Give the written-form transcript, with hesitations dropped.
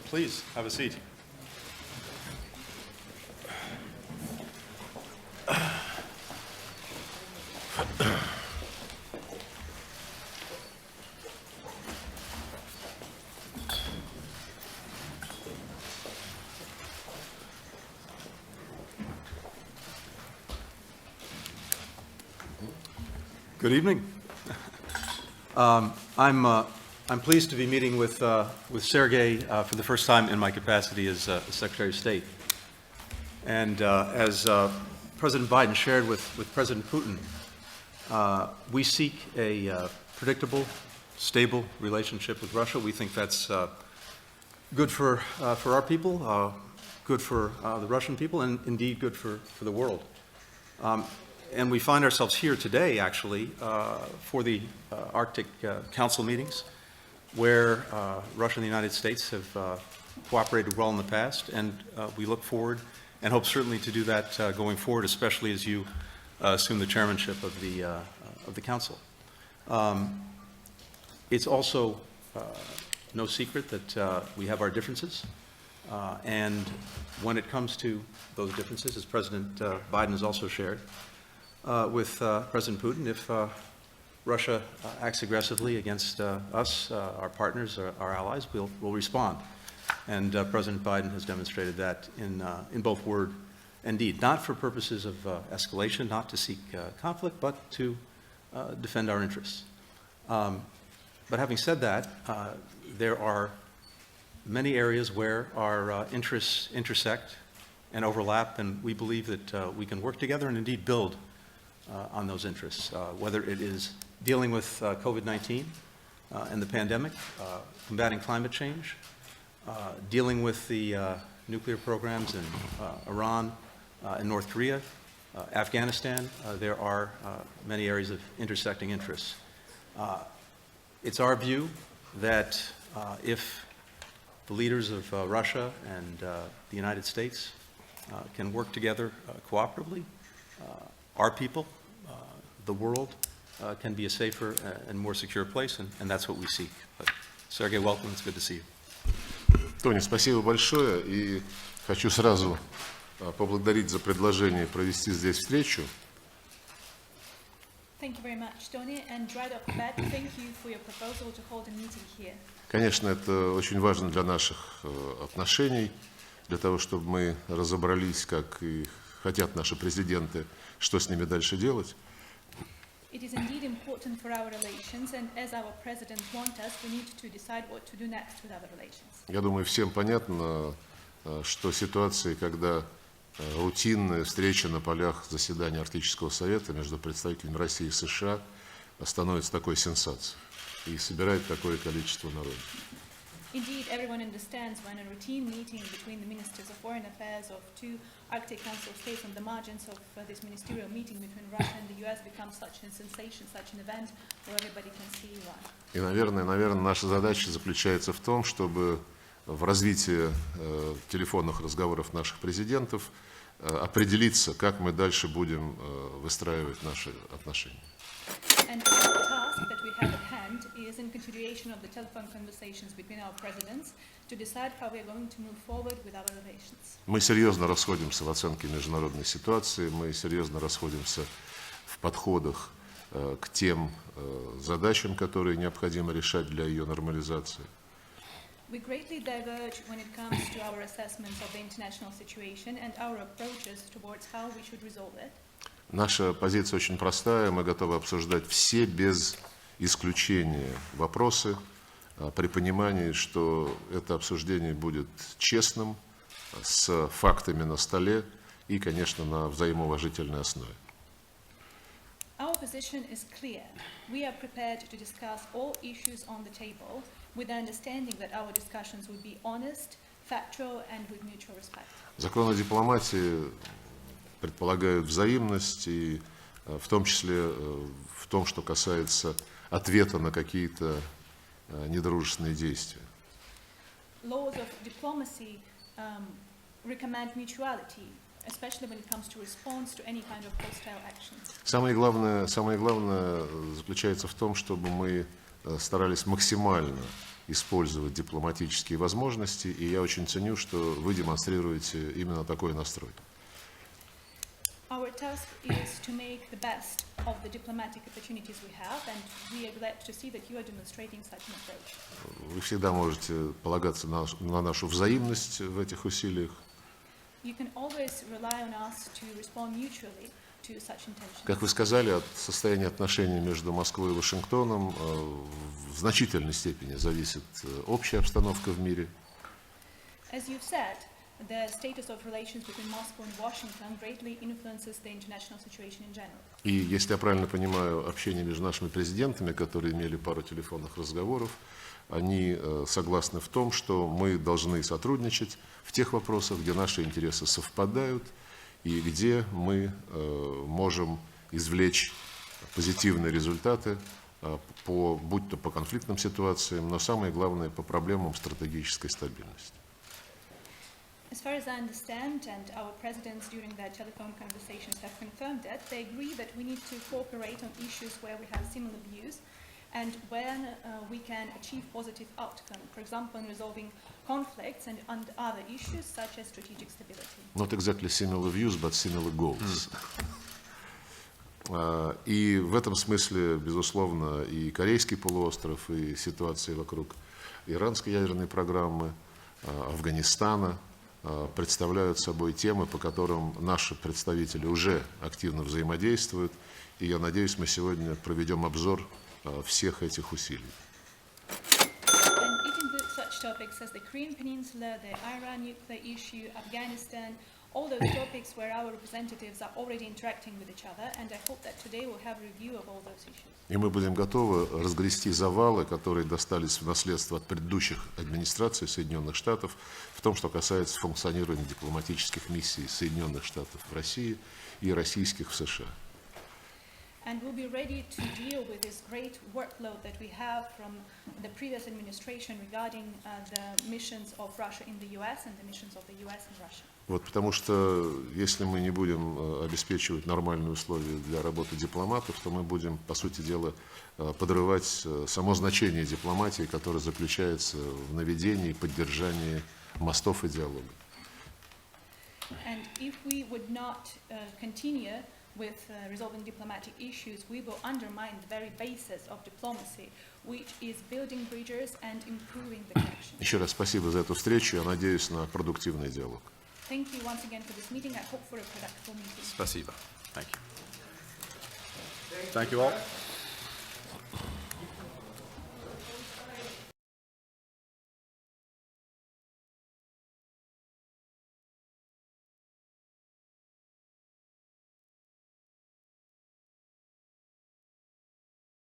Please, have a seat. Good evening. I'm pleased to be meeting with Sergey for the first time in my capacity as Secretary of State. And as President Biden shared with President Putin, we seek a predictable, stable relationship with Russia. We think that's good for our people, good for the Russian people, and indeed good for the world. And we find ourselves here today, actually, for the Arctic Council meetings, where Russia and the United States have cooperated well in the past, and we look forward and hope certainly to do that going forward, especially as you assume the chairmanship of the Council. It's also no secret that we have our differences, and when it comes to those differences, as President Biden has also shared, with President Putin, if Russia acts aggressively against us, our partners, our allies, we'll respond. And President Biden has demonstrated that in both word and deed, not for purposes of escalation, not to seek conflict, but to defend our interests. But having said that, there are many areas where our interests intersect and overlap, and we believe that we can work together and indeed build on those interests, whether it is dealing with COVID-19 and the pandemic, combating climate change, dealing with the nuclear programs in Iran and North Korea, Afghanistan. There are many areas of intersecting interests. It's our view that if the leaders of Russia and the United States can work together cooperatively, our people, the world, can be a safer and more secure place, and that's what we seek. But, Sergey, welcome. It's good to see you. Тони, спасибо большое, и хочу сразу поблагодарить за предложение провести здесь встречу. Thank you very much, Tony, and right off the bat, thank you for your proposal to hold a meeting here. Конечно, это очень важно для наших отношений, для того, чтобы мы разобрались, как и хотят наши президенты, что с ними дальше делать. It is indeed important for our relations, and as our presidents want us, we need to decide what to do next with our relations. Я думаю, всем понятно, что ситуации, когда рутинная встреча на полях заседания Арктического совета между представителями России и США становится такой сенсацией и собирает такое количество народа. Indeed, everyone understands when a routine meeting between the ministers of foreign affairs of two Arctic Council states on the margins of this ministerial meeting between Russia and the US becomes such a sensation, such an event where everybody can see one. И, наверное, наша задача заключается в том, чтобы в развитии телефонных разговоров наших президентов определиться, как мы дальше будем выстраивать наши отношения. And the task that we have at hand is in continuation of the telephone conversations between our presidents to decide how we are going to move forward with our relations. Мы серьезно расходимся в оценке международной ситуации, мы серьезно расходимся в подходах к тем задачам, которые необходимо решать для ее нормализации. We greatly diverge when it comes to our assessments of the international situation and our approaches towards how we should resolve it. Наша позиция очень простая, мы готовы обсуждать все без исключения вопросы, при понимании, что это обсуждение будет честным, с фактами на столе и, конечно, на взаимоуважительной основе. Our position is clear. We are prepared to discuss all issues on the table with the understanding that our discussions will be honest, factual and with mutual respect. Законы дипломатии предполагают взаимность, и в том числе в том, что касается ответа на какие-то недружественные действия. Laws of diplomacy recommend mutuality, especially when it comes to response to any kind of hostile actions. Самое главное заключается в том, чтобы мы старались максимально использовать дипломатические возможности, и я очень ценю, что вы демонстрируете именно такой настрой. Our task is to make the best of the diplomatic opportunities we have, and we are glad to see that you are demonstrating such an approach. Вы всегда можете полагаться на нашу взаимность в этих усилиях. You can always rely on us to respond mutually to such intentions. Как вы сказали, от состояния отношений между Москвой и Вашингтоном в значительной степени зависит общая обстановка в мире. As you've said, the status of relations between Moscow and Washington greatly influences the international situation in general. И если я правильно понимаю общение между нашими президентами, которые имели пару телефонных разговоров, они согласны в том, что мы должны сотрудничать в тех вопросах, где наши интересы совпадают и где мы можем извлечь позитивные результаты, будь то по конфликтным ситуациям, но самое главное по проблемам стратегической стабильности. As far as I understand, and our presidents during their telephone conversations have confirmed that, they agree that we need to cooperate on issues where we have similar views and when we can achieve positive outcome, for example, in resolving conflicts and other issues such as strategic stability. Not exactly similar views, but similar goals. И в этом смысле, безусловно, и Корейский полуостров, и ситуация вокруг иранской ядерной программы, Афганистана представляют собой темы, по которым наши представители уже активно взаимодействуют. И я надеюсь, мы сегодня проведем обзор всех этих усилий. And it includes such topics as the Korean Peninsula, the Iran nuclear issue, Afghanistan, all those topics where our representatives are already interacting with each other, and I hope that today we'll have a review of all those issues. И мы будем готовы разгрести завалы, которые достались в наследство от предыдущих администраций Соединенных Штатов, в том, что касается функционирования дипломатических миссий Соединенных Штатов в России и российских в США. And we'll be ready to deal with this great workload that we have from the previous administration regarding the missions of Russia in the US and the missions of the US in Russia. Вот, потому что если мы не будем обеспечивать нормальные условия для работы дипломатов, то мы будем, по сути дела, подрывать само значение дипломатии, которое заключается в наведении и поддержании мостов и диалога. And if we would not continue with resolving diplomatic issues, we will undermine the very basis of diplomacy, which is building bridges and improving the connections. Еще раз спасибо за эту встречу. Я надеюсь на продуктивный диалог. Thank you once again for this meeting. I hope for a productive meeting. Спасибо. Thank you. Thank you all.